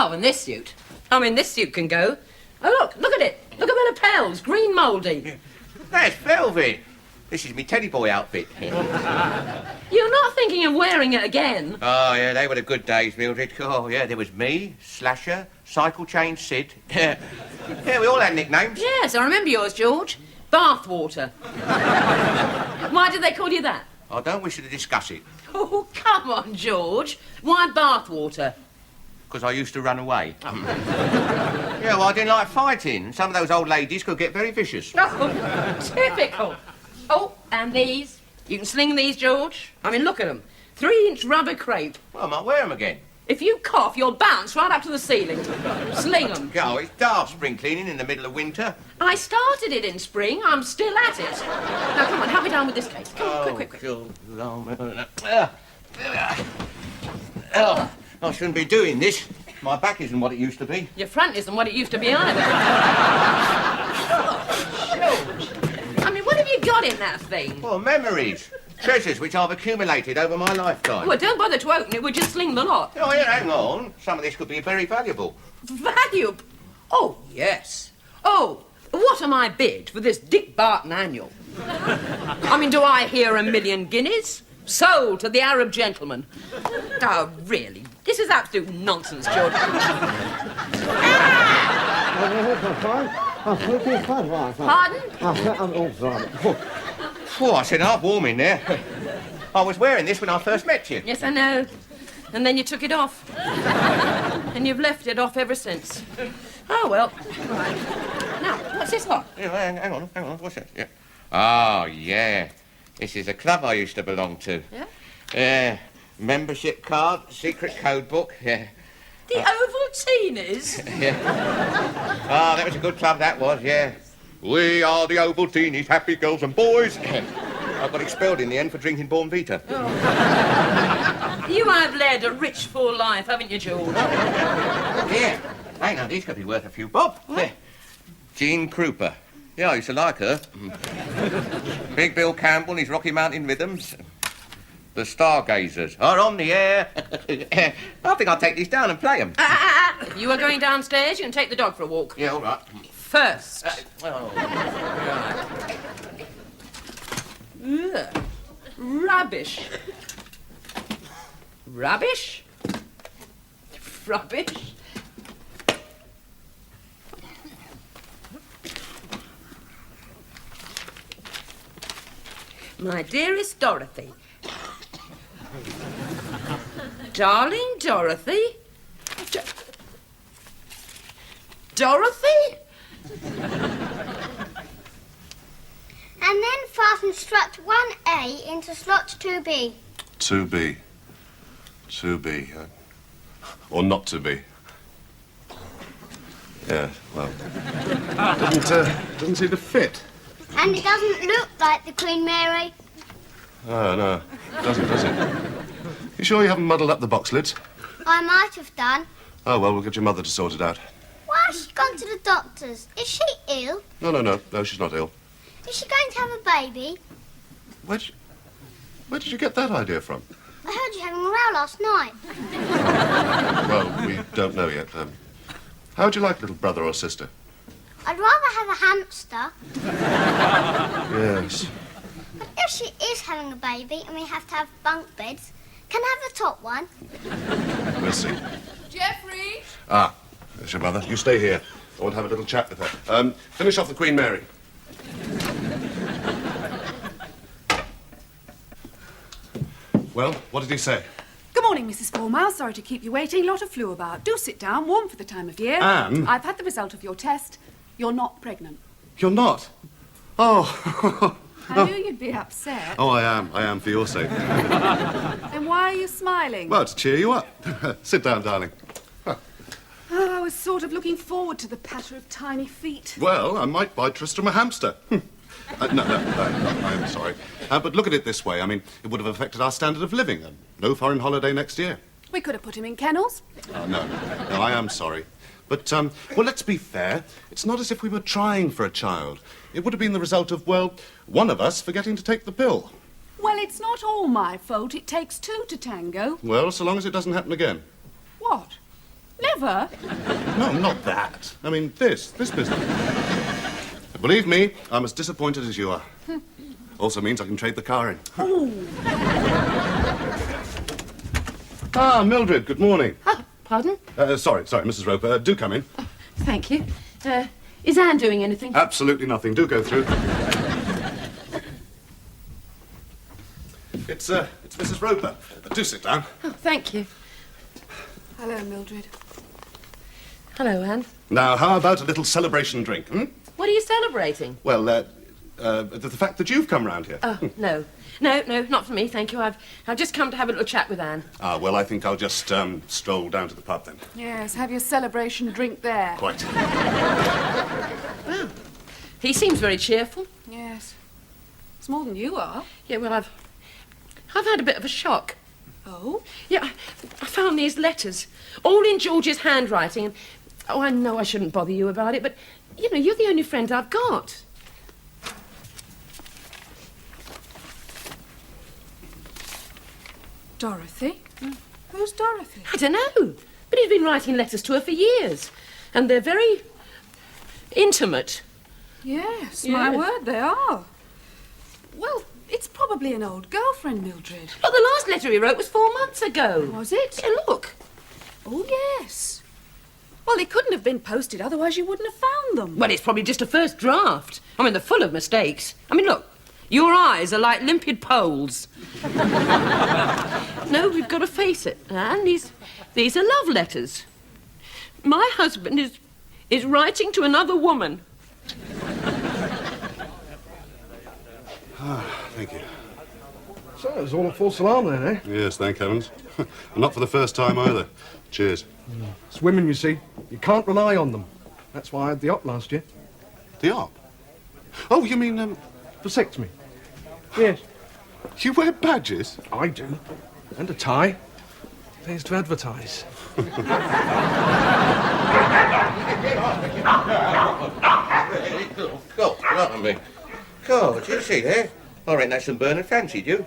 Oh, and this suit. I mean, this suit can go. Oh, look at it. Look at the lapels, green mouldy. That's velvet. This is my teddy boy outfit. You're not thinking of wearing it again? Oh, yeah, they were the good days, Mildred. Oh, yeah, there was me, Slasher, Cycle Chain Sid. Yeah, we all had nicknames. Yes, I remember yours, George. Bathwater. Why did they call you that? I don't wish to discuss it. Oh, come on, George. Why bathwater? Because I used to run away. Oh. Yeah, well, I didn't like fighting. Some of those old ladies could get very vicious. Oh, typical. Oh, and these. You can sling these, George. I mean, look at them. 3-inch rubber crepe. Well, I might wear them again. If you cough, you'll bounce right up to the ceiling. Sling them. Oh, it's daft spring cleaning in the middle of winter. I started it in spring. I'm still at it. Now, come on, help me down with this case. Come on, quick. Oh, I shouldn't be doing this. My back isn't what it used to be. Your front isn't what it used to be either. I mean, what have you got in that thing? Well, memories. Treasures which I've accumulated over my lifetime. Well, don't bother to open it. We'll just sling the lot. Oh, yeah, hang on. Some of this could be very valuable. Valuable? Oh, yes. Oh, what am I bid for this Dick Barton annual? I mean, do I hear $1 million guineas? Sold to the Arab gentleman. Oh, really? This is absolute nonsense, George. Pardon? Oh, I said heartwarming there. I was wearing this when I first met you. Yes, I know. And then you took it off. And you've left it off ever since. Oh, well. Right. Now, what's this lot? Yeah, hang on. What's that? Yeah. Oh, yeah. This is a club I used to belong to. Yeah? Membership card, secret code book, yeah. The Ovaltinis? Yeah. Ah, that was a good club, that was, yeah. We are the Ovaltinis, happy girls and boys. I got expelled in the end for drinking Born-Vita. Oh. You have led a rich, full life, haven't you, George? Yeah. Hey, now, these could be worth a few bob. Yeah. Jean Krupa. Yeah, I used to like her. Big Bill Campbell and his Rocky Mountain Rhythms. The Stargazers are on the air. I think I'll take these down and play them. If you are going downstairs, you can take the dog for a walk. Yeah, all right. First. Well... Ugh. Rubbish. Rubbish? Rubbish? My dearest Dorothy. Darling Dorothy? Dorothy? And then fasten strut 1A into slot 2B. 2B. 2B. Or not to be. Yeah, well. Doesn't seem to fit. And it doesn't look like the Queen Mary. Oh, no. Doesn't, does it? You sure you haven't muddled up the box lids? I might have done. Oh, well, we'll get your mother to sort it out. Why has she gone to the doctor's? Is she ill? No, she's not ill. Is she going to have a baby? Where did you get that idea from? I heard you having a row last night. Well, we don't know yet. How would you like little brother or sister? I'd rather have a hamster. Yes. But if she is having a baby and we have to have bunk beds, can I have the top one? We'll see. Geoffrey? Ah, there's your mother. You stay here. I want to have a little chat with her. Finish off the Queen Mary. Well, what did he say? Good morning, Mrs. Fourmile. Sorry to keep you waiting. Lot of flu about. Do sit down. Warm for the time of year. Anne? I've had the result of your test. You're not pregnant. You're not? Oh. I knew you'd be upset. Oh, I am, for your sake. Then why are you smiling? Well, to cheer you up. Sit down, darling. Oh, I was sort of looking forward to the patter of tiny feet. Well, I might buy Tristram a hamster. No, I'm sorry. But look at it this way. I mean, it would have affected our standard of living. No foreign holiday next year. We could have put him in kennels. No, I am sorry. But, well, let's be fair. It's not as if we were trying for a child. It would have been the result of, well, one of us forgetting to take the pill. Well, it's not all my fault. It takes two to tango. Well, so long as it doesn't happen again. What? Never? No, not that. I mean, this business. Believe me, I'm as disappointed as you are. Also means I can trade the car in. Oh. Ah, Mildred, good morning. Oh, pardon? Sorry, Mrs. Roper. Do come in. Thank you. Is Anne doing anything? Absolutely nothing. Do go through. It's Mrs. Roper. Do sit down. Oh, thank you. Hello, Mildred. Hello, Anne. Now, how about a little celebration drink, hmm? What are you celebrating? Well, the fact that you've come round here. Oh, no. No, not for me, thank you. I've just come to have a little chat with Anne. Ah, well, I think I'll just stroll down to the pub then. Yes, have your celebration drink there. Quite. Well, he seems very cheerful. Yes. It's more than you are. Yeah, well, I've had a bit of a shock. Oh? Yeah, I found these letters, all in George's handwriting, and... Oh, I know I shouldn't bother you about it, but, you know, you're the only friend I've got. Dorothy? Who's Dorothy? I don't know, but he's been writing letters to her for years, and they're very intimate. Yes, Yeah. my word, they are. Well, it's probably an old girlfriend, Mildred. Look, the last letter he wrote was 4 months ago. Was it? Yeah, look. Oh, yes. Well, they couldn't have been posted, otherwise you wouldn't have found them. Well, it's probably just a first draft. I mean, they're full of mistakes. I mean, look, your eyes are like limpid poles. No, we've got to face it, Anne. These are love letters. My husband is writing to another woman. Thank you. So, it was all a false alarm then, eh? Yes, thank heavens. And not for the first time either. Cheers. It's women, you see. You can't rely on them. That's why I had the op last year. The op? Oh, you mean, Vasectomy. Yes, you wear badges? I do. And a tie. Pays to advertise. God, blimey. God, did you see there? I reckon that's some Bernard fancied you.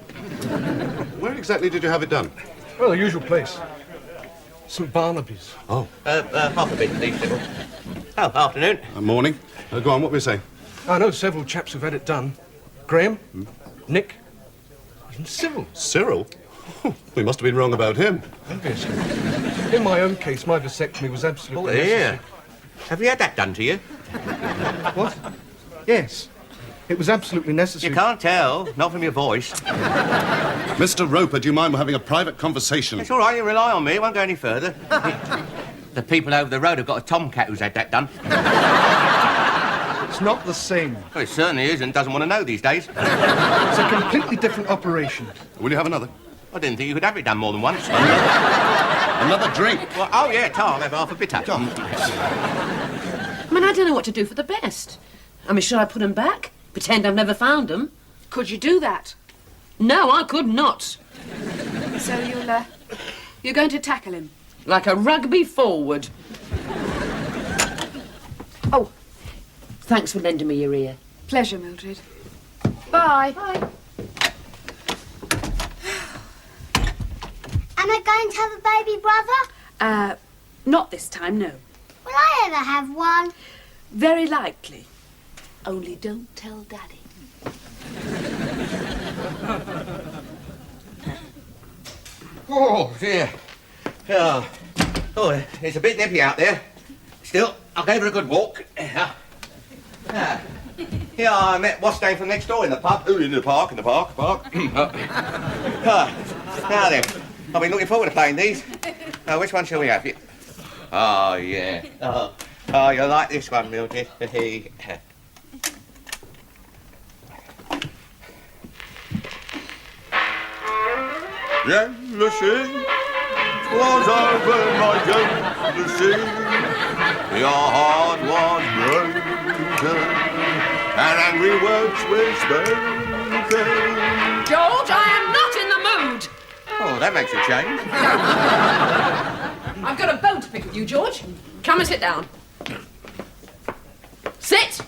Where exactly did you have it done? Well, the usual place. St Barnaby's. Oh. Half a bit, please, Sybil. Oh, afternoon. Morning. Go on, what were you saying? I know several chaps who've had it done. Graham, Nick, and Cyril. Cyril? Oh, we must have been wrong about him. Obviously. In my own case, my vasectomy was absolutely Yeah. Have you had that done to you? necessary. What? Yes. It was absolutely necessary. You can't tell, not from your voice. Mr. Roper, do you mind having a private conversation? It's all right, you rely on me, it won't go any further. The people over the road have got a tomcat who's had that done. It's not the same. Well, it certainly isn't, doesn't want to know these days. It's a completely different operation. Will you have another? I didn't think you could have it done more than once. Another drink? Well, oh, yeah, I'll have half a bitter. I mean, I don't know what to do for the best. I mean, should I put them back? Pretend I've never found them? Could you do that? No, I could not. So you're going to tackle him? Like a rugby forward. Oh, thanks for lending me your ear. Pleasure, Mildred. Bye. Bye. Am I going to have a baby brother? Not this time, no. Will I ever have one? Very likely. Only don't tell Daddy. Oh, dear. Oh, it's a bit nippy out there. Still, I gave her a good walk. Yeah, I met what's name from next door in the pub. Oh, in the park. Now then, I've been looking forward to playing these. Which one shall we have? Oh, yeah. Oh, you'll like this one, Mildred. Jealousy was over my jealousy. Your heart was broken, and angry words were spoken. George, I am not in the mood. Oh, that makes a change. I've got a bone to pick with you, George. Come and sit down. Sit!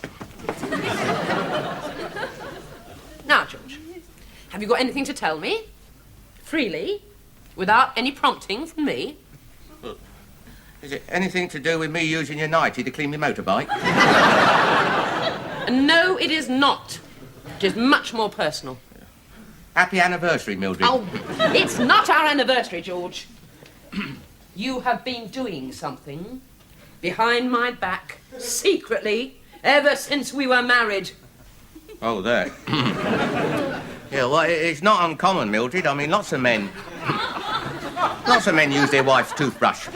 Now, George, have you got anything to tell me? Freely, without any prompting from me? Is it anything to do with me using your nightie to clean my motorbike? No, it is not. It is much more personal. Happy anniversary, Mildred. Oh, it's not our anniversary, George. You have been doing something behind my back, secretly, ever since we were married. Oh, that. Yeah, well, it's not uncommon, Mildred. I mean, lots of men use their wife's toothbrush.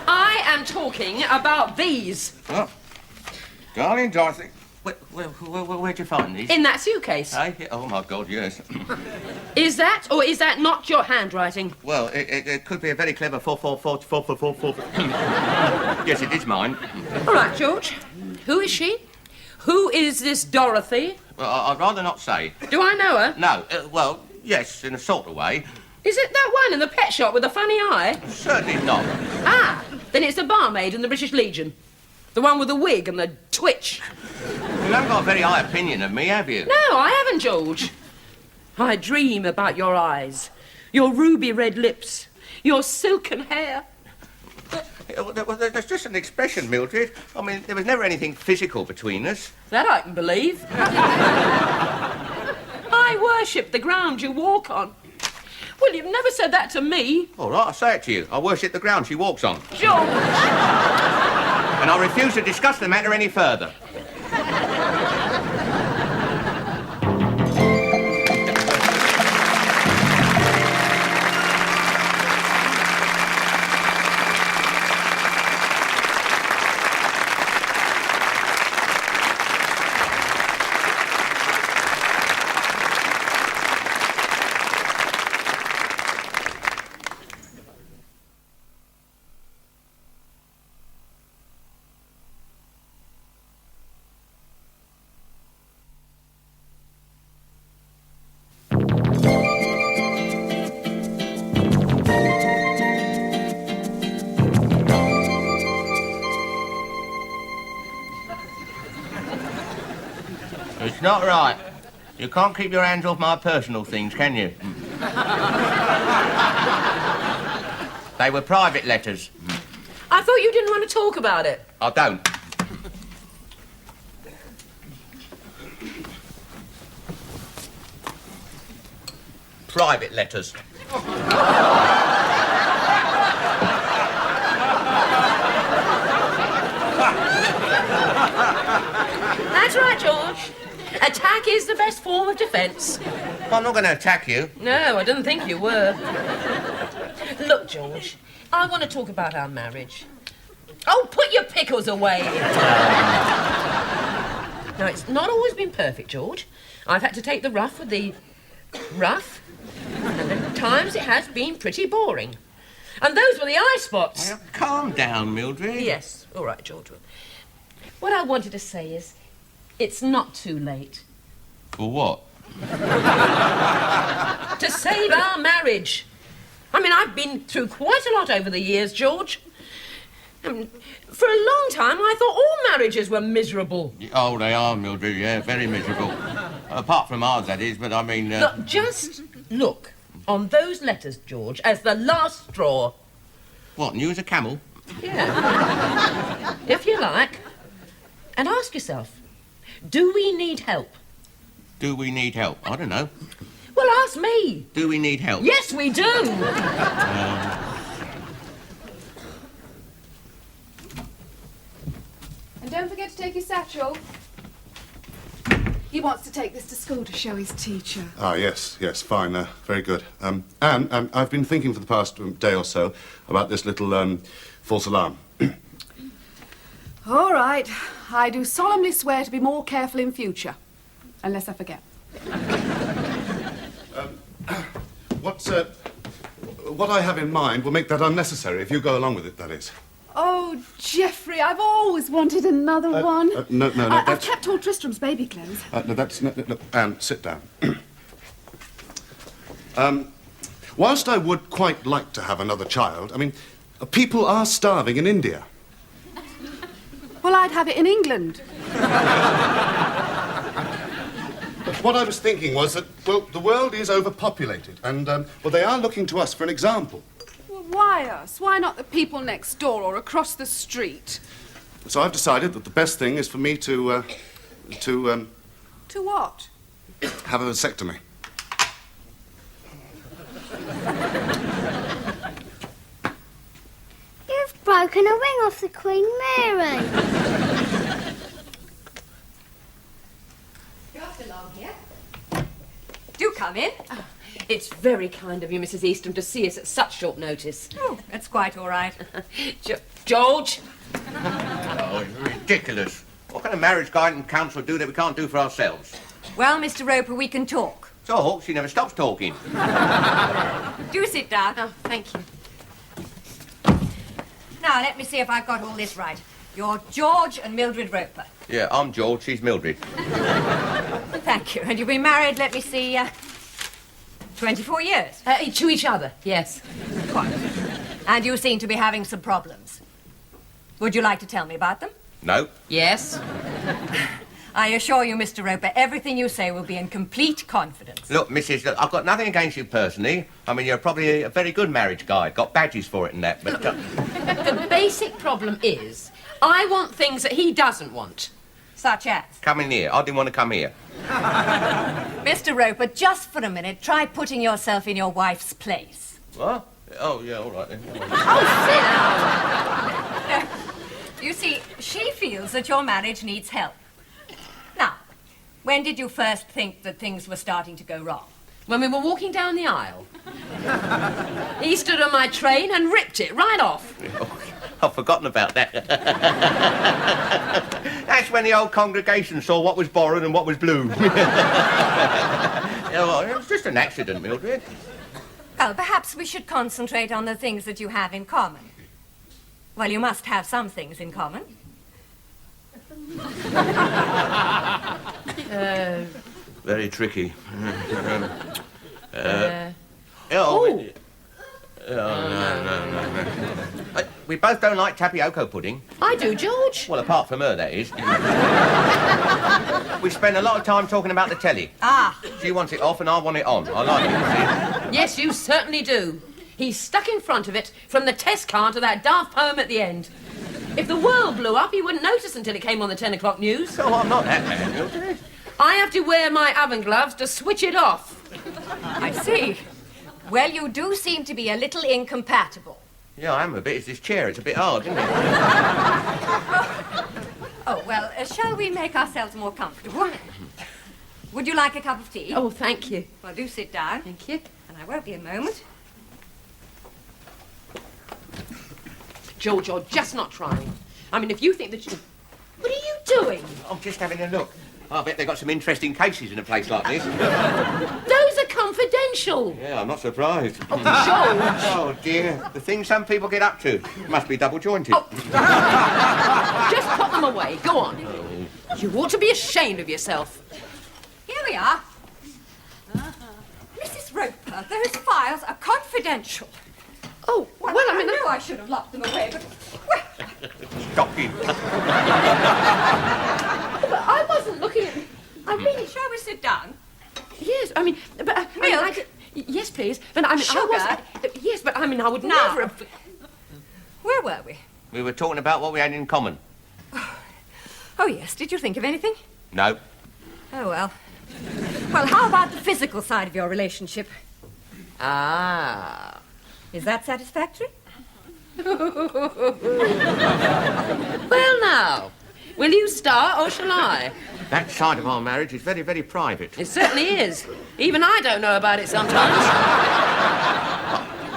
I am talking about these. Oh. Darling Dorothy, where'd you find these? In that suitcase. Eh? Oh, my God, yes. Is that, or is that not your handwriting? Well, it could be a very clever 4. Yes, it is mine. All right, George. Who is she? Who is this Dorothy? Well, I'd rather not say. Do I know her? No, well, yes, in a sort of way. Is it that one in the pet shop with the funny eye? Certainly not. Ah, then it's the barmaid in the British Legion. The one with the wig and the twitch. You haven't got a very high opinion of me, have you? No, I haven't, George. I dream about your eyes, your ruby red lips, your silken hair. Well, that's just an expression, Mildred. I mean, there was never anything physical between us. That I can believe. I worship the ground you walk on. Well, you've never said that to me. All right, I'll say it to you. I worship the ground she walks on. George! And I refuse to discuss the matter any further. It's not right. You can't keep your hands off my personal things, can you? They were private letters. I thought you didn't want to talk about it. I don't. Private letters. That's right, George. Attack is the best form of defence. I'm not going to attack you. No, I didn't think you were. Look, George, I want to talk about our marriage. Oh, put your pickles away. Now, it's not always been perfect, George. I've had to take the rough with the rough, and at times it has been pretty boring. And those were the eye spots. Well, calm down, Mildred. Yes, all right, George. What I wanted to say is, it's not too late. For what? To save our marriage. I mean, I've been through quite a lot over the years, George. For a long time, I thought all marriages were miserable. Oh, they are, Mildred, yeah, very miserable. Apart from ours, that is, but I mean... Look, just look on those letters, George, as the last straw. What, new as a camel? Yeah. If you like. And ask yourself, do we need help? Do we need help? I don't know. Well, ask me. Do we need help? Yes, we do. And don't forget to take your satchel. He wants to take this to school to show his teacher. Ah, yes, fine, very good. And I've been thinking for the past day or so about this little false alarm. All right. I do solemnly swear to be more careful in future. Unless I forget. What I have in mind will make that unnecessary if you go along with it, that is. Oh, Geoffrey, I've always wanted another one. No, I've kept all Tristram's baby clothes. No, Anne, sit down. Whilst I would quite like to have another child, I mean, people are starving in India. Well, I'd have it in England. But what I was thinking was that, well, the world is overpopulated, and, well, they are looking to us for an example. Well, Well, why us? Why not the people next door or across the street? So I've decided that the best thing is for me to To what? have a vasectomy. You've broken a ring off the Queen Mary. Got along here. Do come in. It's very kind of you, Mrs. Easton, to see us at such short notice. Oh, that's quite all right. George? Oh, it's ridiculous. What can a marriage guidance counsellor do that we can't do for ourselves? Well, Mr. Roper, we can talk. Talk? She never stops talking. Do sit down. Oh, thank you. Now, let me see if I've got all this right. You're George and Mildred Roper. Yeah, I'm George, she's Mildred. Thank you. And you've been married, let me see, 24 years. To each other, yes. Quite. And you seem to be having some problems. Would you like to tell me about them? No. Yes? I assure you, Mr. Roper, everything you say will be in complete confidence. Look, Mrs. I've got nothing against you personally. I mean, you're probably a very good marriage guide. Got badges for it and that, but... The basic problem is, I want things that he doesn't want. Such as? Come in here. I didn't want to come here. Mr. Roper, just for a minute, try putting yourself in your wife's place. What? Oh, yeah, all right then. You see, she feels that your marriage needs help. Now, when did you first think that things were starting to go wrong? When we were walking down the aisle. He stood on my train and ripped it right off. Oh, I've forgotten about that. That's when the old congregation saw what was borrowed and what was blue. Yeah, well, it was just an accident, Mildred. Well, perhaps we should concentrate on the things that you have in common. Well, you must have some things in common. Very tricky. No. We both don't like tapioca pudding. I do, George. Well, apart from her, that is. We spend a lot of time talking about the telly. Ah. She wants it off and I want it on. I like it, you see. Yes, you certainly do. He's stuck in front of it from the test card to that daft poem at the end. If the world blew up, he wouldn't notice until it came on the 10 o'clock news. Oh, I'm not that bad, Mildred. I have to wear my oven gloves to switch it off. I see. Well, you do seem to be a little incompatible. Yeah, I am a bit. It's this chair. It's a bit hard, isn't it? Oh, well, shall we make ourselves more comfortable? Would you like a cup of tea? Oh, thank you. Well, do sit down. Thank you. And I won't be a moment. George, you're just not trying. I mean, if you think that you... What are you doing? I'm just having a look. I bet they've got some interesting cases in a place like this. Those are confidential. Yeah, I'm not surprised. Oh, George. Oh, dear. The things some people get up to must be double-jointed. Oh. Just put them away. Go on. You ought to be ashamed of yourself. Here we are. Mrs. Roper, those files are confidential. Oh, Well, well, I I mean... knew I should have locked them away, but... Well, Shocking. But I wasn't looking at... I really... shall we sit down? Yes, I mean... But, I mean, Milk? yes, please. But, I mean, Sugar? I was... yes, but, I mean, I would Now. never have... Where were we? We were talking about what we had in common. Oh, yes. Did you think of anything? No. Oh, well. Well, how about the physical side of your relationship? Ah... Is that satisfactory? Well, now, will you start or shall I? That side of our marriage is very, very private. It certainly is. Even I don't know about it sometimes.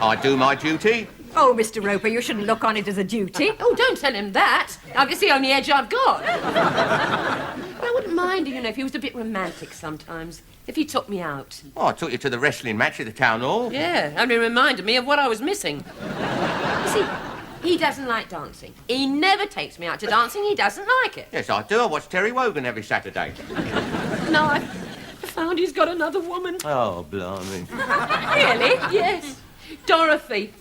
I do my duty. Oh, Mr. Roper, you shouldn't look on it as a duty. Oh, don't tell him that. It's the only edge I've got. I wouldn't mind, you know, if he was a bit romantic sometimes. If he took me out. Oh, I took you to the wrestling match at the town hall. Yeah, only reminded me of what I was missing. You see, he doesn't like dancing. He never takes me out to dancing. He doesn't like it. Yes, I do. I watch Terry Wogan every Saturday. No, I found he's got another woman. Oh, blimey. Really? Yes, Dorothy.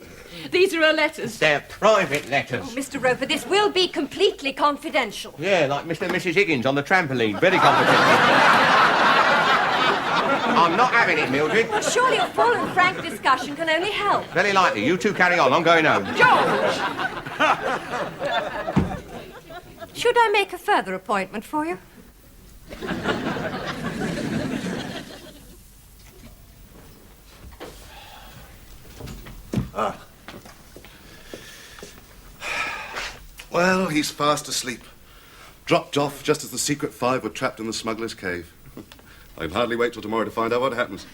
These are her letters. They're private letters. Oh, Mr. Roper, this will be completely confidential. Yeah, like Mr. and Mrs. Higgins on the trampoline. Very confidential. I'm not having it, Mildred. Well, surely a full and frank discussion can only help. Very likely. You two carry on. I'm going home. George! Should I make a further appointment for you? Well, he's fast asleep. Dropped off just as the secret five were trapped in the smuggler's cave. I can hardly wait till tomorrow to find out what happens.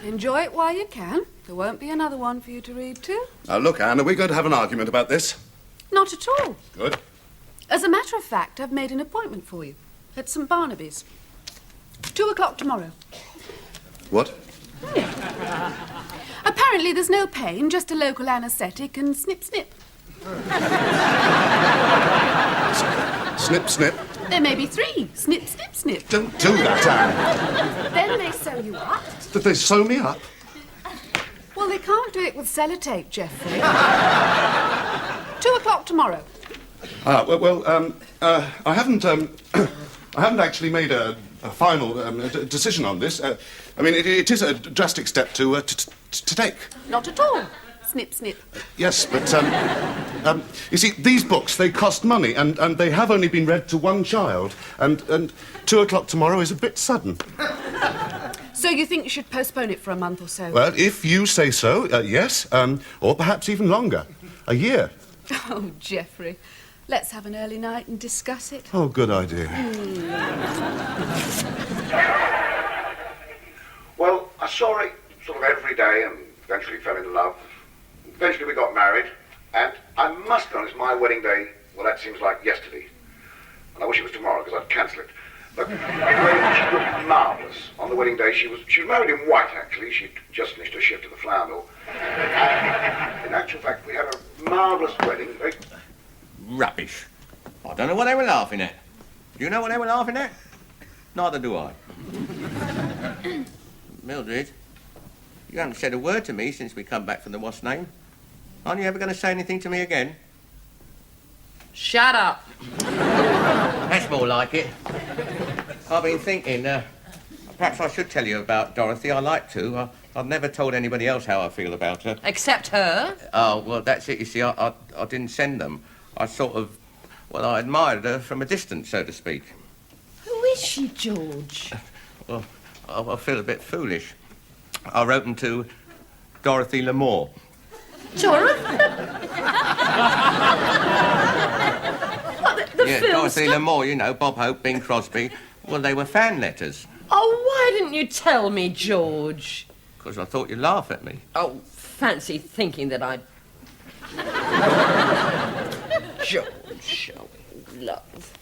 Enjoy it while you can. There won't be another one for you to read to. Now, look, Anne, are we going to have an argument about this? Not at all. Good. As a matter of fact, I've made an appointment for you at St. Barnaby's. 2 o'clock tomorrow. What? Apparently there's no pain, just a local anaesthetic and snip, snip. Snip, snip. There may be 3. Snip, snip, snip. Don't do that, Anne. Then they sew you up. Did they sew me up? Well, they can't do it with sellotape, Geoffrey. 2 o'clock tomorrow. I haven't actually made a final decision on this. I mean, it is a drastic step to take. Not at all. Snip, snip. Yes, but, you see, these books, they cost money, and they have only been read to one child, and 2 o'clock tomorrow is a bit sudden. So you think you should postpone it for a month or so? Well, if you say so, yes, or perhaps even longer. A year. Oh, Geoffrey, let's have an early night and discuss it. Oh, good idea. Well, I saw it sort of every day and eventually fell in love. Eventually we got married, and I must be honest, my wedding day, well, that seems like yesterday. And I wish it was tomorrow, because I'd cancel it. But anyway, she looked marvellous. On the wedding day, she was married in white, actually. She'd just finished her shift at the flour mill. And in actual fact, we had a marvellous wedding. Rubbish. I don't know what they were laughing at. Do you know what they were laughing at? Neither do I. Mildred, you haven't said a word to me since we come back from the what's name. Aren't you ever going to say anything to me again? Shut up. That's more like it. I've been thinking, perhaps I should tell you about Dorothy. I like to. I've never told anybody else how I feel about her. Except her? Oh, well, that's it. You see, I didn't send them. I sort of, well, I admired her from a distance, so to speak. Who is she, George? Well, I feel a bit foolish. I wrote them to Dorothy L'Amour. Dorothy? the film Dorothy L'Amour, you know, Bob Hope, Bing Crosby. Well, they were fan letters. Oh, why didn't you tell me, George? Because I thought you'd laugh at me. Oh, fancy thinking that I'd... George, oh, love.